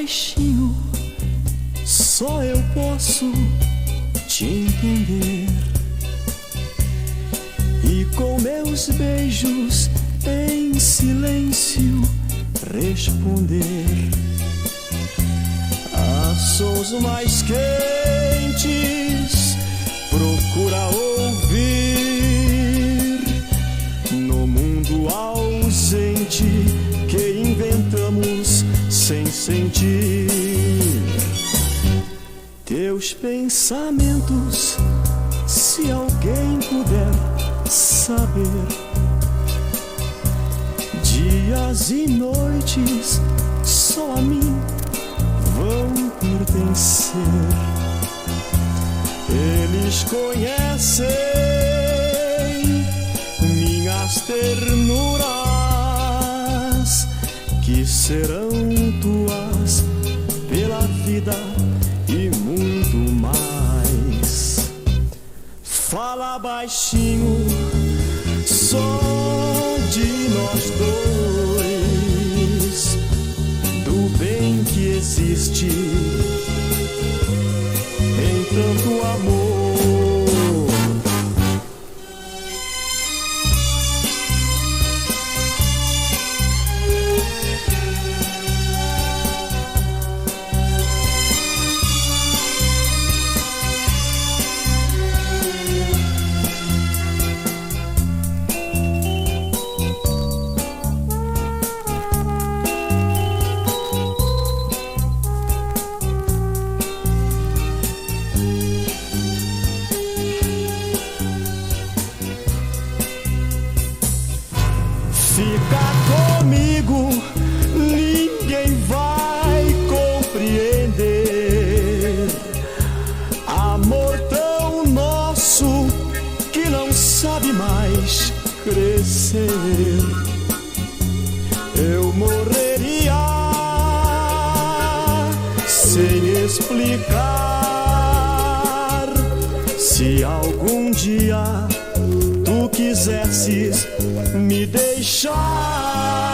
baixinho, só eu posso te entender. E com meus beijos em silêncio responder a sons mais quentes. Procura ouvir no mundo ausente que inventamos sem sentir. Teus pensamentos, se alguém puder saber, dias e noites só a mim vão pertencer. Eles conhecem minhas ternuras, que serão tuas pela vida e muito mais. Fala baixinho, só de nós dois, do bem que existe em tanto amor. Fica comigo, ninguém vai compreender. Amor tão nosso que não sabe mais crescer. Eu morreria sem explicar se algum dia tu quisesses me deixar.